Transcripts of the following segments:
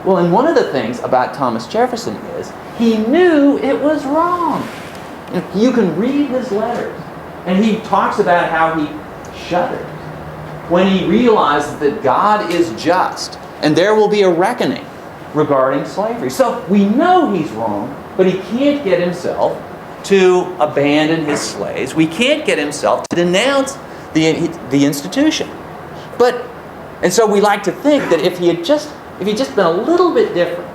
Well, and one of the things about Thomas Jefferson is he knew it was wrong. You can read his letters, and he talks about how he shuddered when he realizes that God is just, and there will be a reckoning regarding slavery. So we know he's wrong, but he can't get himself to abandon his slaves. We can't get himself to denounce the institution. And so we like to think that if he had just been a little bit different,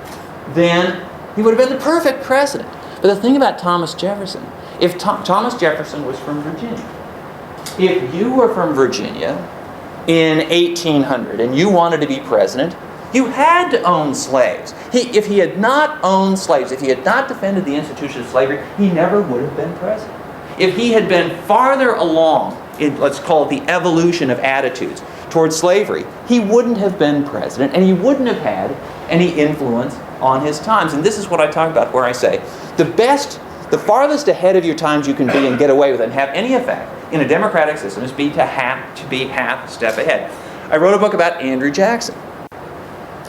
then he would have been the perfect president. But the thing about Thomas Jefferson, if Thomas Jefferson was from Virginia, if you were from Virginia in 1800 and you wanted to be president, you had to own slaves. If he had not owned slaves, if he had not defended the institution of slavery, he never would have been president. If he had been farther along in, let's call it, the evolution of attitudes towards slavery, he wouldn't have been president, and he wouldn't have had any influence on his times. And this is what I talk about where I say, the farthest ahead of your times you can be and get away with it and have any effect in a democratic system is to be half step ahead. I wrote a book about Andrew Jackson.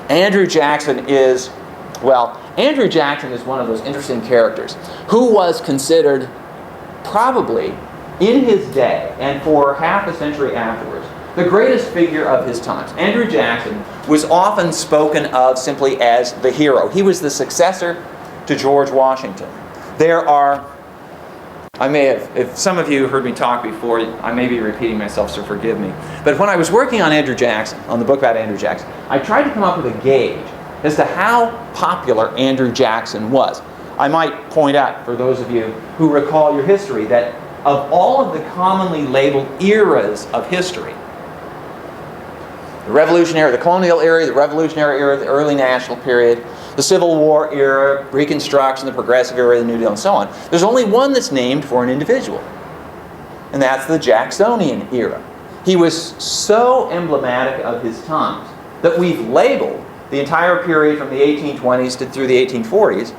Andrew Jackson is one of those interesting characters who was considered probably in his day and for half a century afterwards the greatest figure of his times. Andrew Jackson was often spoken of simply as the hero. He was the successor to George Washington. If some of you heard me talk before, I may be repeating myself, so forgive me. But when I was working on Andrew Jackson, on the book about Andrew Jackson, I tried to come up with a gauge as to how popular Andrew Jackson was. I might point out, for those of you who recall your history, that of all of the commonly labeled eras of history, the Revolutionary, the Colonial era, the Revolutionary era, the early National period, the Civil War era, Reconstruction, the Progressive era, the New Deal, and so on, there's only one that's named for an individual, and that's the Jacksonian era. He was so emblematic of his times that we've labeled the entire period from the 1820s through the 1840s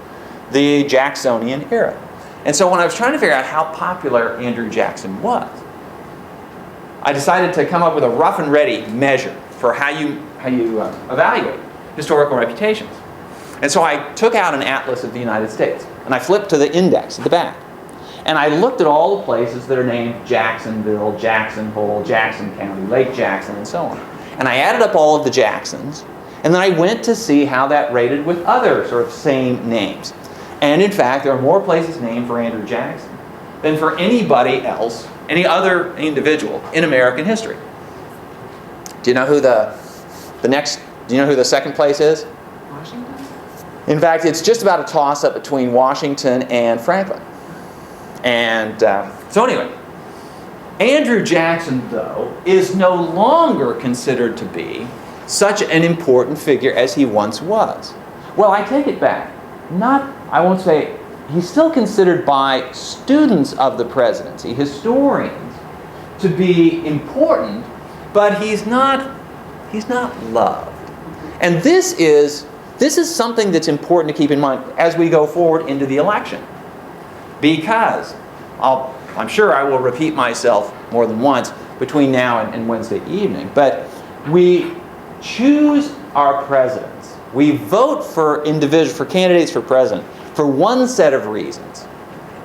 the Jacksonian era. And so when I was trying to figure out how popular Andrew Jackson was, I decided to come up with a rough and ready measure for how you evaluate historical reputations. And so I took out an atlas of the United States, and I flipped to the index at the back. And I looked at all the places that are named Jacksonville, Jackson Hole, Jackson County, Lake Jackson, and so on. And I added up all of the Jacksons, and then I went to see how that rated with other sort of same names. And in fact, there are more places named for Andrew Jackson than for anybody else, any other individual in American history. Do you know who the second place is? Washington? In fact, it's just about a toss-up between Washington and Franklin. And so anyway, Andrew Jackson, though, is no longer considered to be such an important figure as he once was. Well, I take it back. He's still considered by students of the presidency, historians, to be important, but he's not loved. And this is something that's important to keep in mind as we go forward into the election. Because I'm sure I will repeat myself more than once between now and Wednesday evening, but we choose our presidents. We vote for candidates for president for one set of reasons.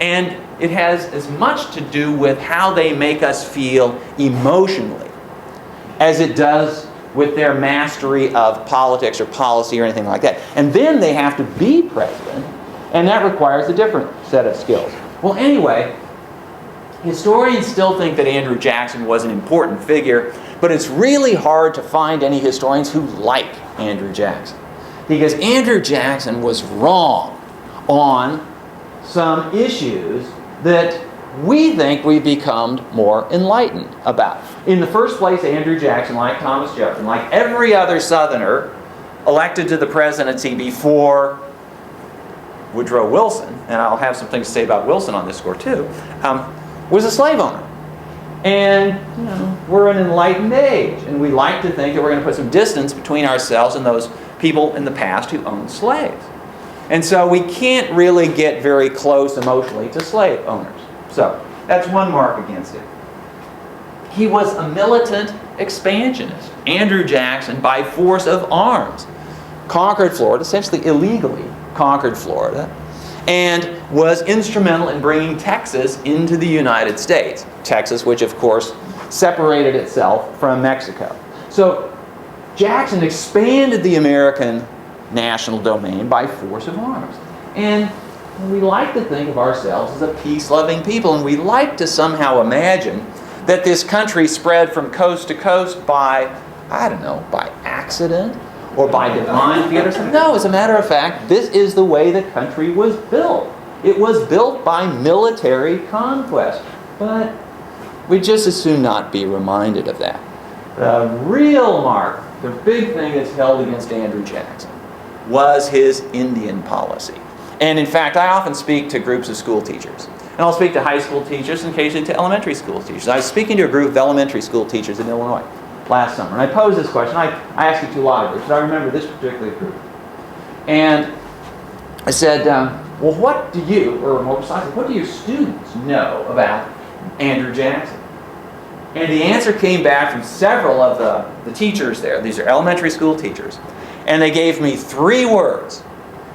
And it has as much to do with how they make us feel emotionally as it does with their mastery of politics or policy or anything like that. And then they have to be president, and that requires a different set of skills. Well, anyway, historians still think that Andrew Jackson was an important figure, but it's really hard to find any historians who like Andrew Jackson. Because Andrew Jackson was wrong on some issues that we think we've become more enlightened about. In the first place, Andrew Jackson, like Thomas Jefferson, like every other Southerner elected to the presidency before Woodrow Wilson, and I'll have some things to say about Wilson on this score too, was a slave owner. And we're an enlightened age, and we like to think that we're going to put some distance between ourselves and those people in the past who owned slaves. And so we can't really get very close emotionally to slave owners. So that's one mark against it. He was a militant expansionist. Andrew Jackson, by force of arms, conquered Florida, essentially illegally conquered Florida, and was instrumental in bringing Texas into the United States. Texas, which of course separated itself from Mexico. So Jackson expanded the American national domain by force of arms. And we like to think of ourselves as a peace-loving people, and we like to somehow imagine that this country spread from coast to coast by, I don't know, by accident or by divine fiat or something. No, as a matter of fact, this is the way the country was built. It was built by military conquest. But we'd just as soon not be reminded of that. The real mark, the big thing that's held against Andrew Jackson, was his Indian policy. And in fact, I often speak to groups of school teachers. And I'll speak to high school teachers and occasionally to elementary school teachers. I was speaking to a group of elementary school teachers in Illinois last summer. And I posed this question. I asked it to a lot of groups, but I remember this particular group. And I said, well, what do you, or more precisely, what do your students know about Andrew Jackson? And the answer came back from several of the teachers there. These are elementary school teachers. And they gave me 3 words.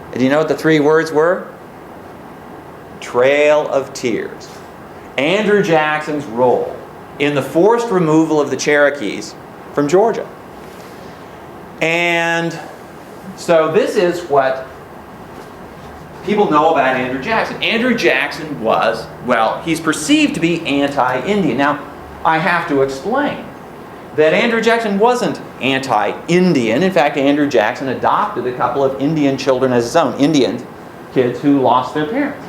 And do you know what the 3 words were? Trail of Tears. Andrew Jackson's role in the forced removal of the Cherokees from Georgia. And so this is what people know about Andrew Jackson. Andrew Jackson was, well, he's perceived to be anti-Indian. Now, I have to explain that Andrew Jackson wasn't anti-Indian. In fact, Andrew Jackson adopted a couple of Indian children as his own, Indian kids who lost their parents.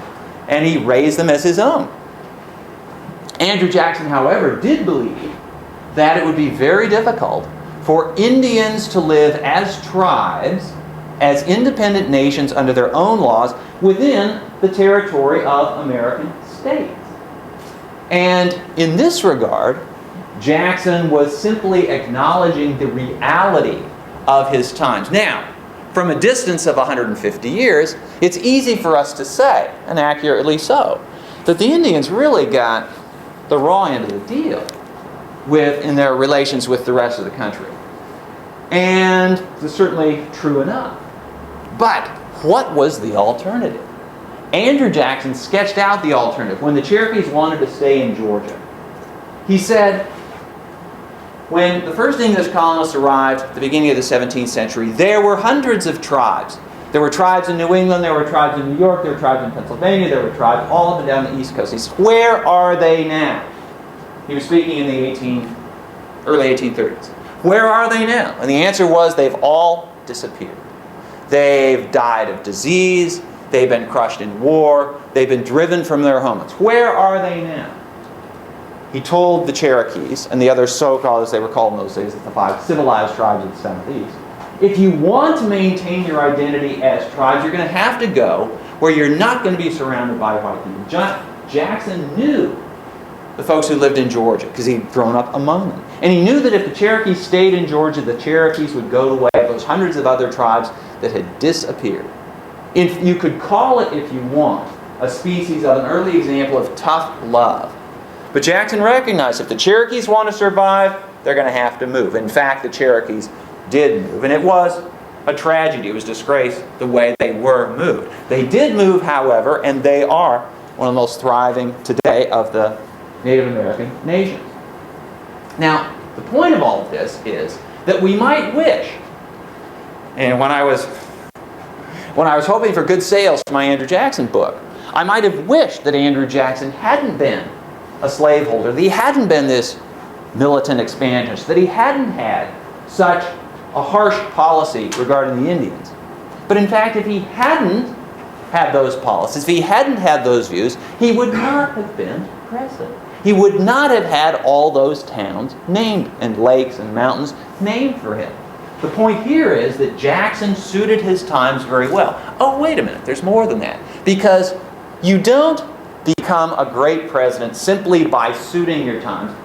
And he raised them as his own. Andrew Jackson, however, did believe that it would be very difficult for Indians to live as tribes, as independent nations under their own laws within the territory of American states. And in this regard, Jackson was simply acknowledging the reality of his times. Now, from a distance of 150 years, it's easy for us to say, and accurately so, that the Indians really got the raw end of the deal in their relations with the rest of the country. And it's certainly true enough. But what was the alternative? Andrew Jackson sketched out the alternative when the Cherokees wanted to stay in Georgia. He said, when the first English colonists arrived at the beginning of the 17th century, there were hundreds of tribes. There were tribes in New England, there were tribes in New York, there were tribes in Pennsylvania, there were tribes all up and down the East Coast. He said, where are they now? He was speaking in the early 1830s. Where are they now? And the answer was, they've all disappeared. They've died of disease, they've been crushed in war, they've been driven from their homelands. Where are they now? He told the Cherokees, and the other so-called, as they were called in those days, the 5 civilized tribes of the Southeast, if you want to maintain your identity as tribes, you're going to have to go where you're not going to be surrounded by white people. Jackson knew the folks who lived in Georgia because he'd grown up among them. And he knew that if the Cherokees stayed in Georgia, the Cherokees would go the way of those hundreds of other tribes that had disappeared. If you could call it, if you want, a species of an early example of tough love. But Jackson recognized if the Cherokees want to survive, they're going to have to move. In fact, the Cherokees did move, and it was a tragedy. It was disgrace the way they were moved. They did move, however, and they are one of the most thriving today of the Native American nations. Now, the point of all of this is that we might wish, and when I was hoping for good sales for my Andrew Jackson book, I might have wished that Andrew Jackson hadn't been a slaveholder, that he hadn't been this militant expansionist, that he hadn't had such a harsh policy regarding the Indians. But in fact, if he hadn't had those policies, if he hadn't had those views, he would not have been president. He would not have had all those towns named, and lakes and mountains named for him. The point here is that Jackson suited his times very well. Oh, wait a minute, there's more than that. Because you don't become a great president simply by suiting your times.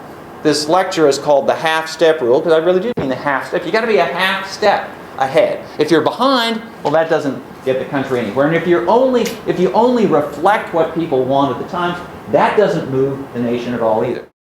This lecture is called the half-step rule, because I really do mean the half-step. You've got to be a half-step ahead. If you're behind, well, that doesn't get the country anywhere. And if you only reflect what people want at the time, that doesn't move the nation at all either.